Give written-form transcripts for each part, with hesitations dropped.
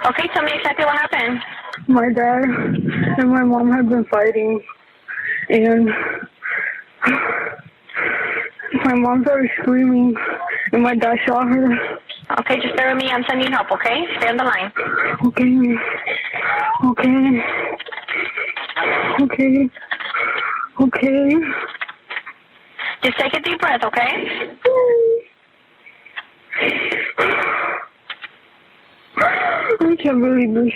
Okay, tell me exactly what happened. My dad and my mom had been fighting, and my mom started screaming, and my dad shot her. Okay, just bear with me. I'm sending help, okay? Stay on the line. Okay. Okay. Okay. Okay. Just take a deep breath, okay? I can't believe this.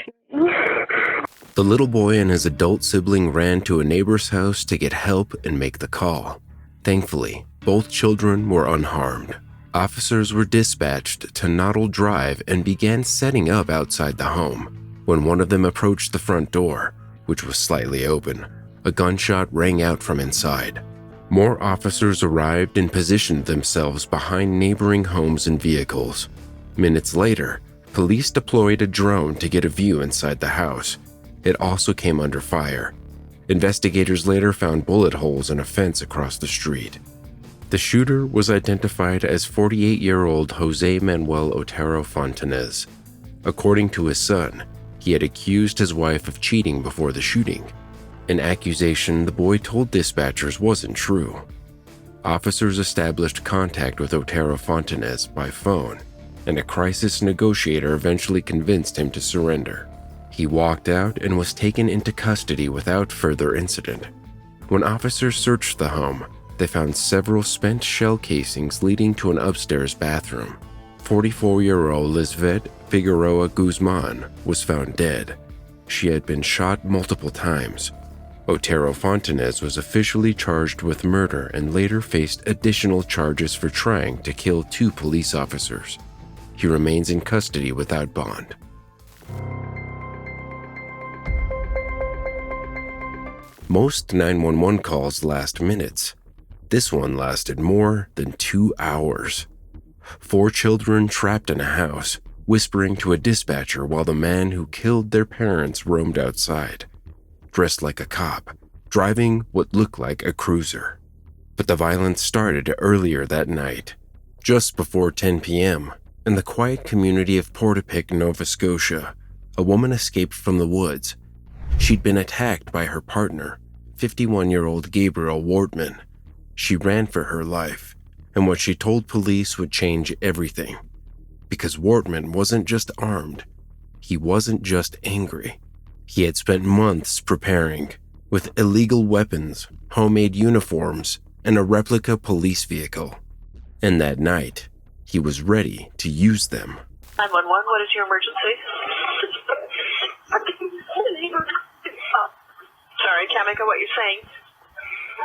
The little boy and his adult sibling ran to a neighbor's house to get help and make the call. Thankfully, both children were unharmed. Officers were dispatched to Noddle Drive and began setting up outside the home. When one of them approached the front door, which was slightly open, a gunshot rang out from inside. More officers arrived and positioned themselves behind neighboring homes and vehicles. Minutes later, police deployed a drone to get a view inside the house. It also came under fire. Investigators later found bullet holes in a fence across the street. The shooter was identified as 48-year-old Jose Manuel Otero Fontanez. According to his son, he had accused his wife of cheating before the shooting, an accusation the boy told dispatchers wasn't true. Officers established contact with Otero Fontanez by phone, and a crisis negotiator eventually convinced him to surrender. He walked out and was taken into custody without further incident. When officers searched the home, they found several spent shell casings leading to an upstairs bathroom. 44-year-old Lisbeth Figueroa Guzman was found dead. She had been shot multiple times. Otero Fontanez was officially charged with murder and later faced additional charges for trying to kill 2 police officers. He remains in custody without bond. Most 911 calls last minutes. This one lasted more than 2 hours. 4 children trapped in a house, whispering to a dispatcher while the man who killed their parents roamed outside, dressed like a cop, driving what looked like a cruiser. But the violence started earlier that night, just before 10 p.m., in the quiet community of Portapique, Nova Scotia. A woman escaped from the woods. She'd been attacked by her partner, 51-year-old Gabriel Wortman. She ran for her life, and what she told police would change everything. Because Wortman wasn't just armed. He wasn't just angry. He had spent months preparing, with illegal weapons, homemade uniforms, and a replica police vehicle. And that night, he was ready to use them. 911, what is your emergency? Sorry, can't make out what you're saying.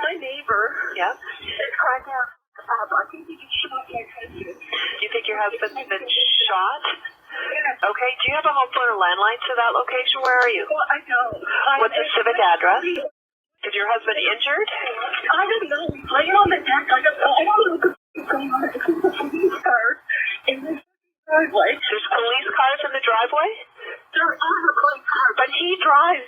My neighbor. Yeah? Is crying out. I think he just shot my husband. Do you think your husband's been shot? Okay, do you have a home phone or landline to that location? Where are you? Well, I don't. What's the civic address? Is your husband injured? I don't know. He's laying on the deck. I don't know what's going on. It's a police car in the driveway. There's police cars in the driveway? There are a police car, but he drives.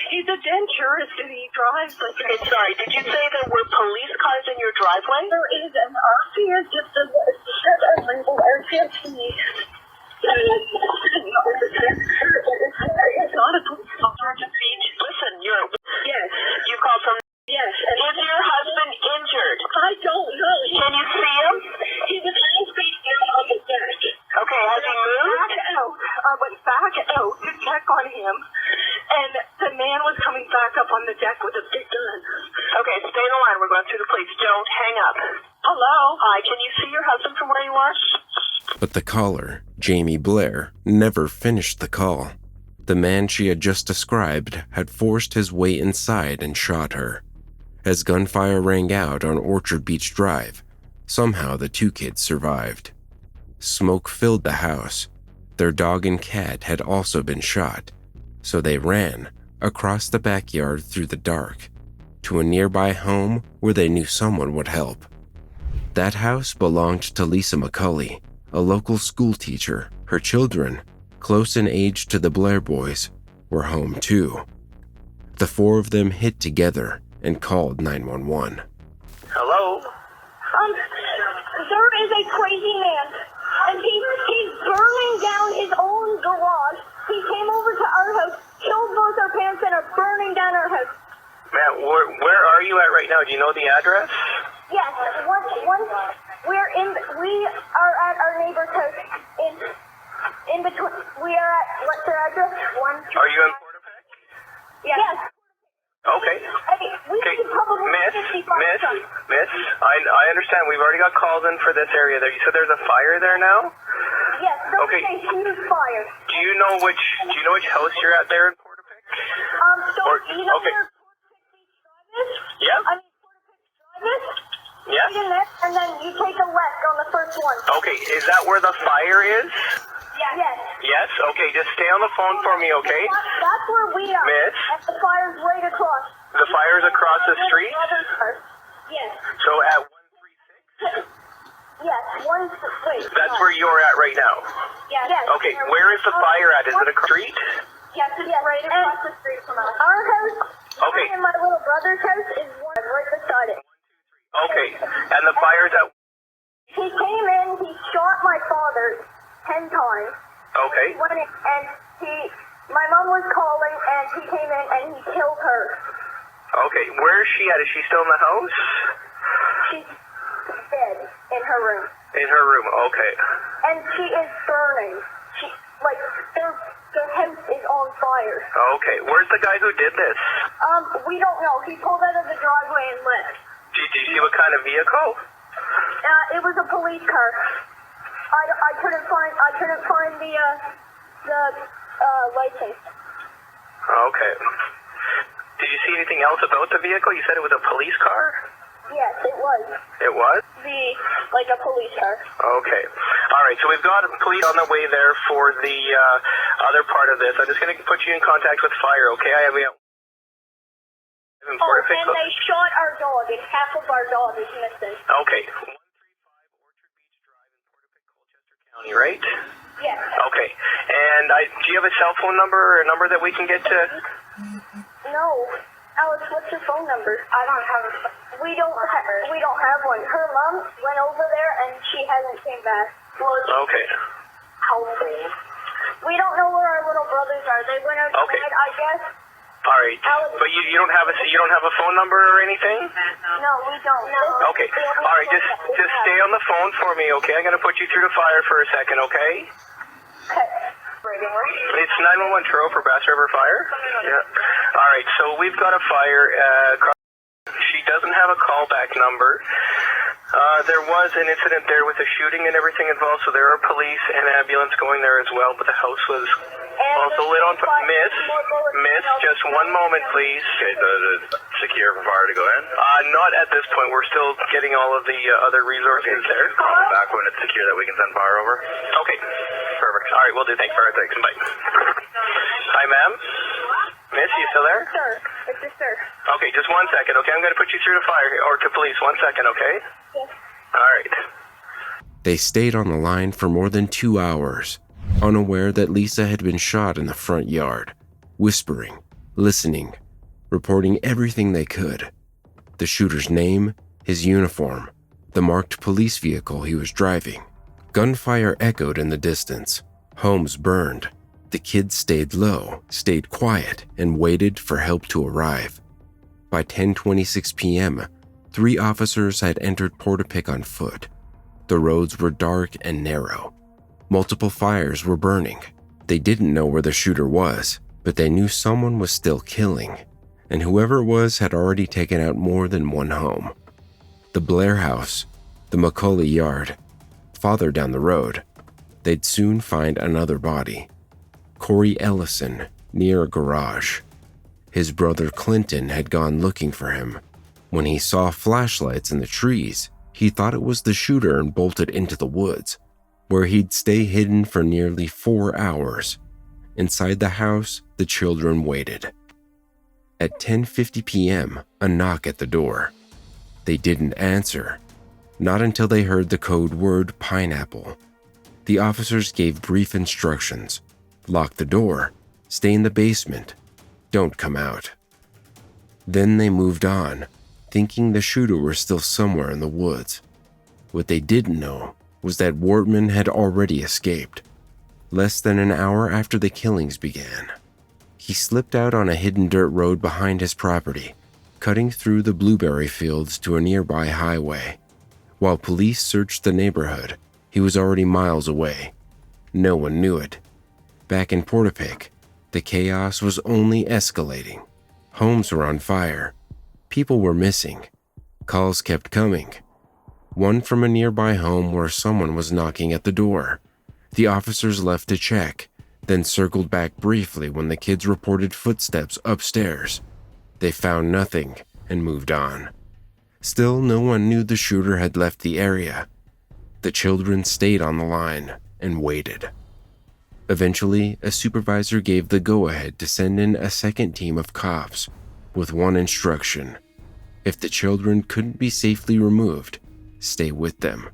He's a denturist and he drives like a... Okay, sorry, did you say there were police cars in your driveway? There is an RC, it's just a label RCMP. It's not a police car. Listen, Yes. You called from... Yes. Is your husband injured? I don't know. Can you see him? He was laying face down on the deck. Okay, has he moved? I went back out to check on him, and the man was coming back up on the deck with a big gun. Okay, stay in the line. We're going through the police. Don't hang up. Hello? Hi, can you see your husband from where you are? But the caller, Jamie Blair, never finished the call. The man she had just described had forced his way inside and shot her. As gunfire rang out on Orchard Beach Drive, somehow the 2 kids survived. Smoke filled the house. Their dog and cat had also been shot, so they ran across the backyard through the dark to a nearby home where they knew someone would help. That house belonged to Lisa McCulley, a local school teacher. Her children, close in age to the Blair boys, were home too. The 4 of them hid together and called 911. Hello? There is a crazy man, and he's burning down his own garage. He Where are you at right now? Do you know the address? Yes, we are at our neighbor's house in between. We are at, what's their address? Are you in Portapic? Yes. Okay. We could probably Miss, I understand. We've already got calls in for this area there. You said there's a fire there now? Yes, there's Okay. a huge fire. Do you know which house you're at there in Portapic? You know okay. where Portapic Beach Drive is? Yeah. Portapic Drive is? Yeah. Right in there, and then you take a left on the first one. Okay, is that where the fire is? Yes. Yes? Okay, just stay on the phone for me, okay? That's where we are. Miss? And the fire's right across. The fire's across the street? Yes. So at 136? Yes, wait. That's where you're at right now? Yes. Okay, where is the fire at? Is it across the street? Yes, it's right across the street from us. Our house, Okay. and my little brother's house is right beside it. Okay, and the fire's at... He came in, he shot my father 10 times. Okay. My mom was calling, and he came in and he killed her. Okay, where is she at? Is she still in the house? She's dead in her room. In her room, okay. And she is burning. The house is on fire. Okay, where's the guy who did this? We don't know. He pulled out of the driveway and left. Did you see what kind of vehicle? It was a police car. I couldn't find the license. Okay. Did you see anything else about the vehicle? You said it was a police car? Yes, it was. It was? A police car. Okay. All right, so we've got police on the way there for the other part of this. I'm just going to put you in contact with fire, okay? I have you. And they shot our dog, and half of our dog is missing. Okay. 135 Orchard Beach Drive in Portapic, Colchester County, right? Yes. Okay. And do you have a cell phone number or a number that we can get to? No. Alex, what's your phone number? I don't have a phone. We don't have one. Her mom went over there, and she hasn't came back. Okay. We don't know where our little brothers are. They went outside, Okay. I guess. All right. But you don't have a phone number or anything? No, we don't. No. Okay. All right. Just stay on the phone for me, okay? I'm gonna put you through the fire for a second, okay? Okay. It's 911 Truro for Bass River Fire. Yeah. All right. So we've got a fire. She doesn't have a callback number. There was an incident there with a shooting and everything involved, so there are police and ambulance going there as well, but the house was also lit on fire. Miss, just one moment, please. Okay, the secure for fire to go in? Not at this point. We're still getting all of the other resources there. Call me back when it's secure that we can send fire over. Okay. Perfect. All right, we'll do. Thanks for our thanks. Bye. Hi, ma'am. Miss, you still there? Sir. It's a sir. Okay, just one second, okay? I'm going to put you through to fire or to police. 1 second, okay? Yes. All right. They stayed on the line for more than 2 hours, unaware that Lisa had been shot in the front yard, whispering, listening, reporting everything they could. The shooter's name, his uniform, the marked police vehicle he was driving. Gunfire echoed in the distance. Homes burned. The kids stayed low, stayed quiet, and waited for help to arrive. By 10:26 p.m., 3 officers had entered Portapic on foot. The roads were dark and narrow. Multiple fires were burning. They didn't know where the shooter was, but they knew someone was still killing, and whoever it was had already taken out more than one home. The Blair house, the McCauley yard. Farther down the road, they'd soon find another body. Corey Ellison, near a garage. His brother Clinton had gone looking for him. When he saw flashlights in the trees, he thought it was the shooter and bolted into the woods, where he'd stay hidden for nearly 4 hours. Inside the house, the children waited. At 10:50 p.m., a knock at the door. They didn't answer, not until they heard the code word pineapple. The officers gave brief instructions. Lock the door, stay in the basement, don't come out. Then they moved on, thinking the shooter was still somewhere in the woods. What they didn't know was that Wortman had already escaped, less than an hour after the killings began. He slipped out on a hidden dirt road behind his property, cutting through the blueberry fields to a nearby highway. While police searched the neighborhood, he was already miles away. No one knew it. Back in Portapique, the chaos was only escalating. Homes were on fire. People were missing. Calls kept coming. One from a nearby home where someone was knocking at the door. The officers left to check, then circled back briefly when the kids reported footsteps upstairs. They found nothing and moved on. Still, no one knew the shooter had left the area. The children stayed on the line and waited. Eventually, a supervisor gave the go-ahead to send in a second team of cops, with one instruction: if the children couldn't be safely removed, stay with them.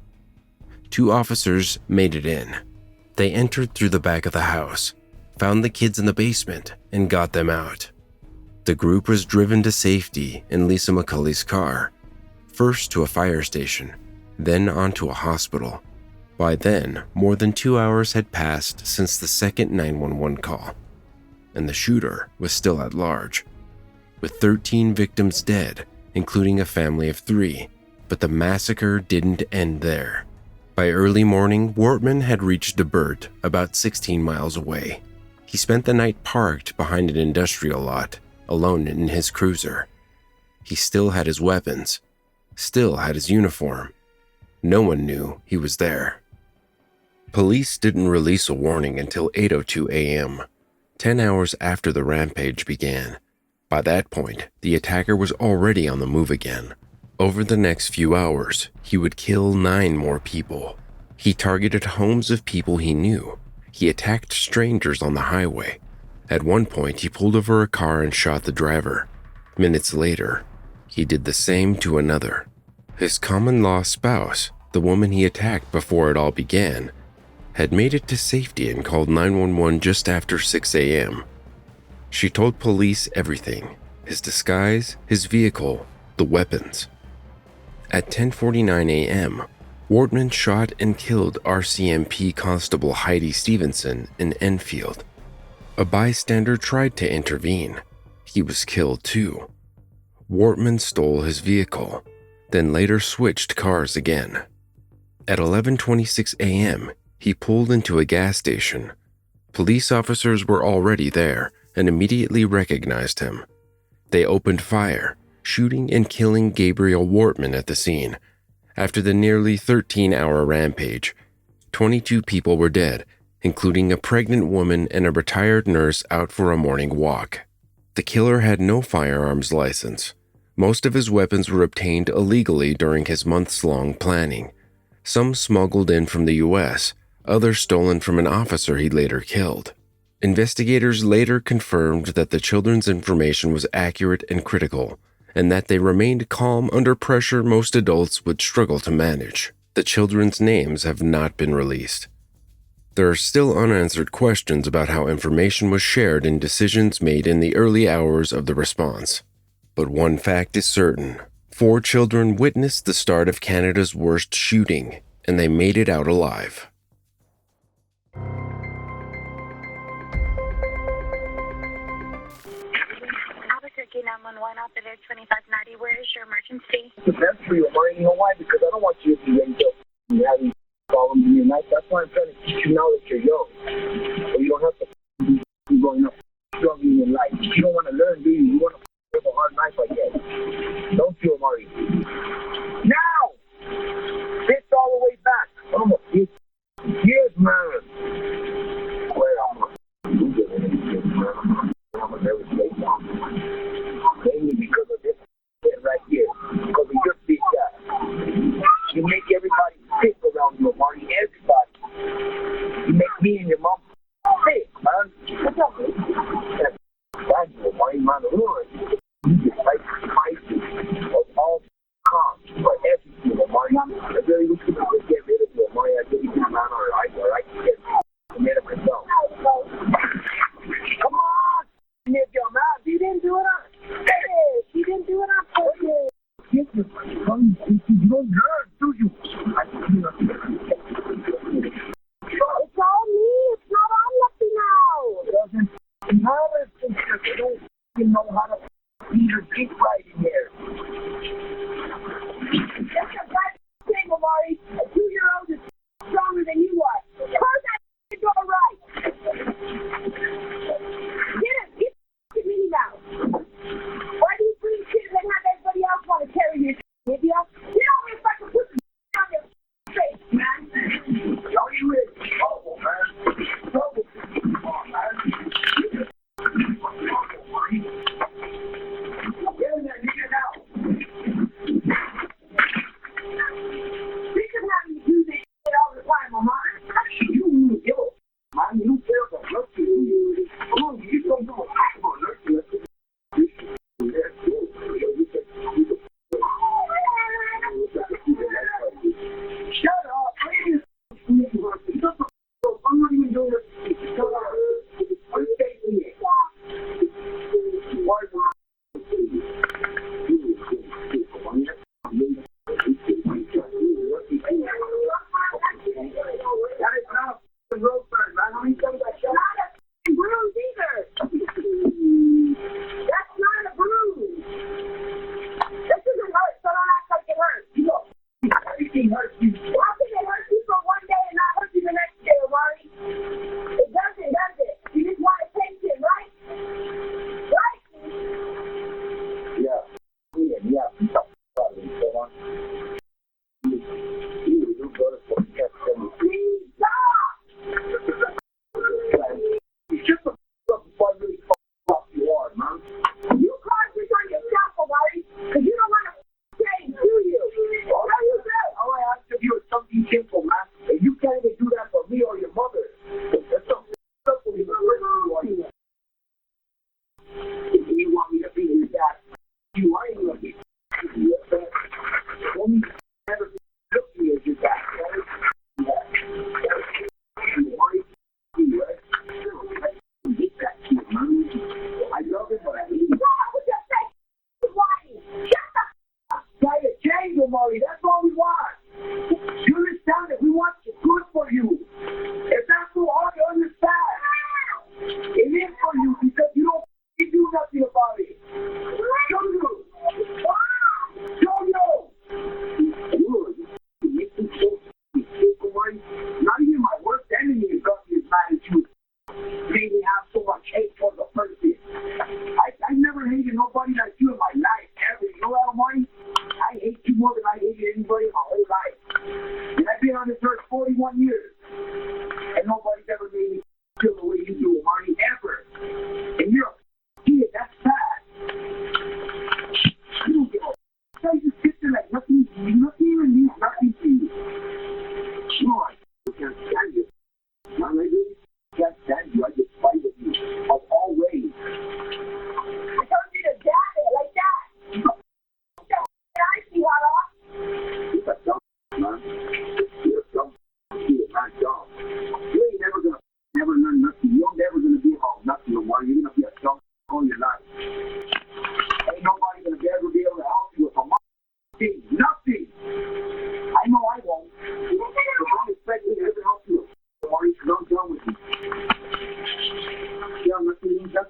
2 officers made it in. They entered through the back of the house, found the kids in the basement, and got them out. The group was driven to safety in Lisa McCulley's car, first to a fire station, then onto a hospital. By then, more than 2 hours had passed since the second 911 call, and the shooter was still at large, with 13 victims dead, including a family of 3. But the massacre didn't end there. By early morning, Wortman had reached DeBert, about 16 miles away. He spent the night parked behind an industrial lot, alone in his cruiser. He still had his weapons, still had his uniform. No one knew he was there. Police didn't release a warning until 8:02 a.m., 10 hours after the rampage began. By that point, the attacker was already on the move again. Over the next few hours, he would kill 9 more people. He targeted homes of people he knew. He attacked strangers on the highway. At one point, he pulled over a car and shot the driver. Minutes later, he did the same to another. His common-law spouse, the woman he attacked before it all began, had made it to safety and called 911 just after 6 a.m. She told police everything: his disguise, his vehicle, the weapons. At 10:49 a.m., Wortman shot and killed RCMP Constable Heidi Stevenson in Enfield. A bystander tried to intervene. He was killed too. Wortman stole his vehicle, then later switched cars again. At 11:26 a.m., he pulled into a gas station. Police officers were already there and immediately recognized him. They opened fire, shooting and killing Gabriel Wortman at the scene. After the nearly 13-hour rampage, 22 people were dead, including a pregnant woman and a retired nurse out for a morning walk. The killer had no firearms license. Most of his weapons were obtained illegally during his months-long planning. Some smuggled in from the U.S., others stolen from an officer he later killed. Investigators later confirmed that the children's information was accurate and critical, and that they remained calm under pressure most adults would struggle to manage. The children's names have not been released. There are still unanswered questions about how information was shared in decisions made in the early hours of the response. But one fact is certain: 4 children witnessed the start of Canada's worst shooting, and they made it out alive. Albuquerque 911, operator 2590. Where is your emergency? That's for you, Marty. You know why? Because I don't want you to be having problems in your life. That's why I'm trying to teach you now that you're young. So you don't have to be growing up struggling in life. You don't want to learn, do you? You want to live a hard life, I guess. Don't you, Marty? Now! It's all the way back. Almost years, man. Well, I'm a very late now. Mainly because of this shit right here. Because of your big guy. You make everybody sick around you, Marty. Everybody. You make me and your mom sick, man. What's up, man? That's Marty, man. You just like spicy of all cops for everything, Marty. I really wish we could get rid of you, Marty. I really do, man. Or I can get rid of myself. Come on! If your mom, she didn't do it on. Hey, she didn't do it on purpose. You don't learn, do you? It's all me. It's not on nothing now. It doesn't matter since you don't know how to be your dick right in there.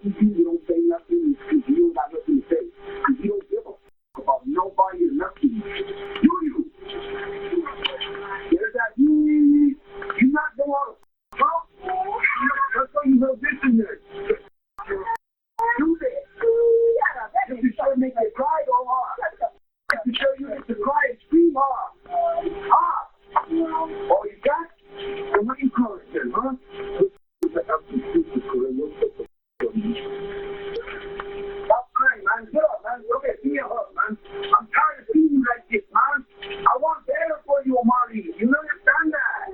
talking to you, you don't say nothing because you don't got nothing to say. Because you don't give a about nobody or nothing. Do you? There's that you not know how to talk. That's why you have this in there. Do that. If you try to make me cry, go hard. If you show you to cry and scream hard. Hard. Oh, you got? And what do you call it then, huh? Stop crying, man. Get up, man. Look at me, man. I'm tired of seeing you like this, man. I want better for you, Omari. You understand that?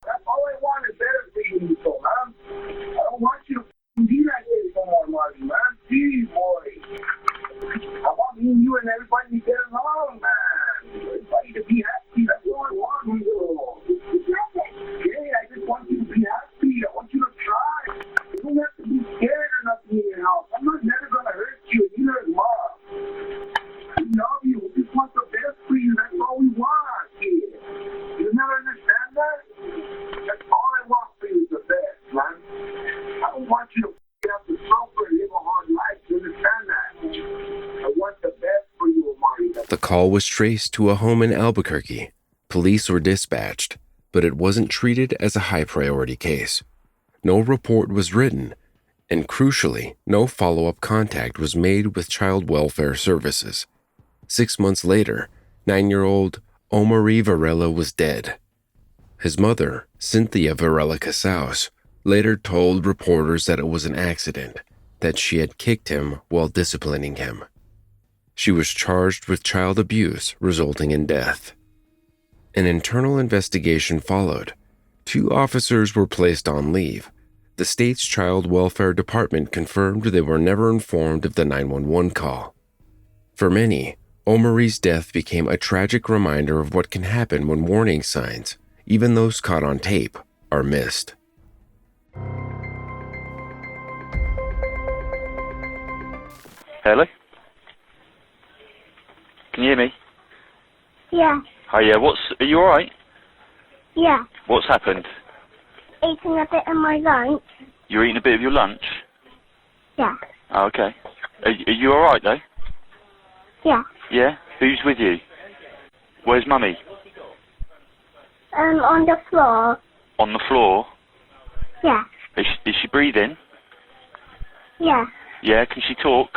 That's all I want is better for you, so, man. I don't want you to be like this no more, Omari, man. Please, boy. I want me and you and everybody to get along, man. Everybody to be happy. That's all I want, you. Yeah, I just want you to be happy. I want you to try. You don't have to be scared or nothing in your house. I'm not never going to hurt you. You hurt Mom. We love you. We just want the best for you. That's all we want here. You never understand that? That's all I want for you is the best, man. I don't want you to have to suffer and live a hard life. You understand that? I want the best for you, Omari. The call was traced to a home in Albuquerque. Police were dispatched, but it wasn't treated as a high-priority case. No report was written, and crucially, no follow-up contact was made with child welfare services. 6 months later, 9-year-old Omari Varela was dead. His mother, Cynthia Varela Casaus, later told reporters that it was an accident, that she had kicked him while disciplining him. She was charged with child abuse resulting in death. An internal investigation followed. 2 officers were placed on leave. The state's Child Welfare Department confirmed they were never informed of the 911 call. For many, Omari's death became a tragic reminder of what can happen when warning signs, even those caught on tape, are missed. Hello? Can you hear me? Yeah. Hi, yeah, are you alright? Yeah. What's happened? Eating a bit of my lunch. You're eating a bit of your lunch? Yeah. Oh, okay. Are you alright though? Yeah. Yeah? Who's with you? Where's Mummy? On the floor. On the floor? Yeah. Is she breathing? Yeah. Yeah, can she talk?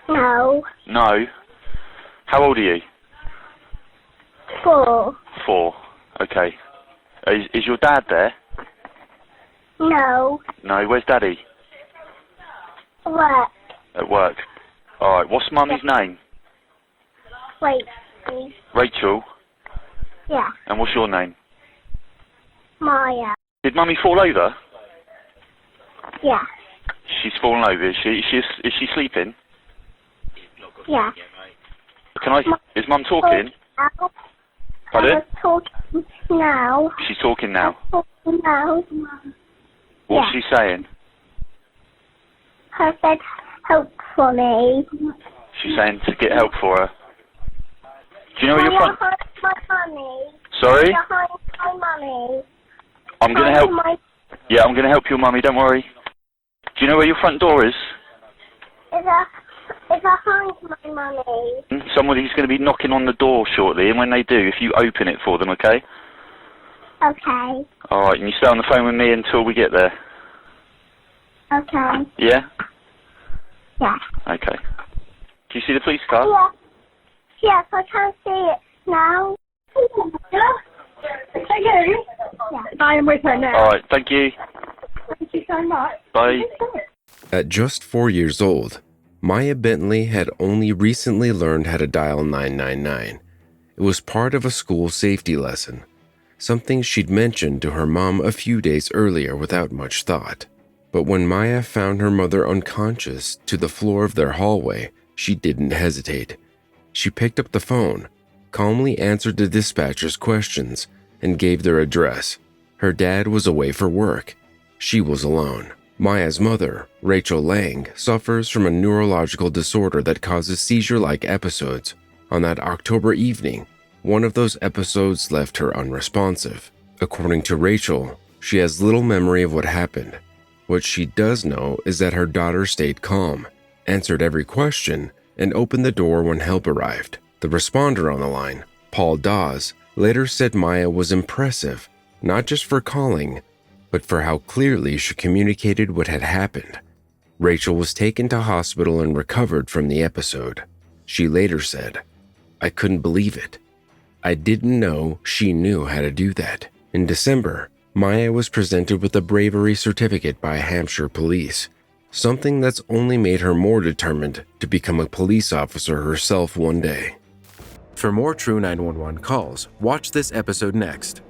No. No? How old are you? 4. 4. Okay. Is your dad there? No. No, where's Daddy? What? At work. Alright, what's Mummy's name? Wait, please. Rachel? Yeah. And what's your name? Maya. Did Mummy fall over? Yeah. She's fallen over, is she? Is she sleeping? Yeah. Is Mum talking? Pardon? I was talking now. She's talking now. Talking now. What's she saying? Her said, help for me. She's saying to get help for her. Do you know where your front... My mummy. Sorry? My mummy. I'm going to help... Yeah, I'm going to help your mummy, don't worry. Do you know where your front door is? It's behind my mummy. Somebody's going to be knocking on the door shortly, and when they do, if you open it for them, okay? Okay. Alright, and you stay on the phone with me until we get there. Okay. Yeah? Yeah. Okay. Do you see the police car? Yeah. Yes, I can see it now. Okay. Yeah. I am with her now. Alright, thank you. Thank you so much. Bye. At just 4 years old, Maya Bentley had only recently learned how to dial 999. It was part of a school safety lesson, something she'd mentioned to her mom a few days earlier without much thought. But when Maya found her mother unconscious to the floor of their hallway, she didn't hesitate. She picked up the phone, calmly answered the dispatcher's questions, and gave their address. Her dad was away for work. She was alone. Maya's mother, Rachel Lang, suffers from a neurological disorder that causes seizure-like episodes. On that October evening, one of those episodes left her unresponsive. According to Rachel, she has little memory of what happened. What she does know is that her daughter stayed calm, answered every question, and opened the door when help arrived. The responder on the line, Paul Dawes, later said Maya was impressive, not just for calling, but for how clearly she communicated what had happened. Rachel was taken to hospital and recovered from the episode. She later said, "I couldn't believe it. I didn't know she knew how to do that." In December, Maya was presented with a bravery certificate by Hampshire police, something that's only made her more determined to become a police officer herself one day. For more True 911 calls, watch this episode next.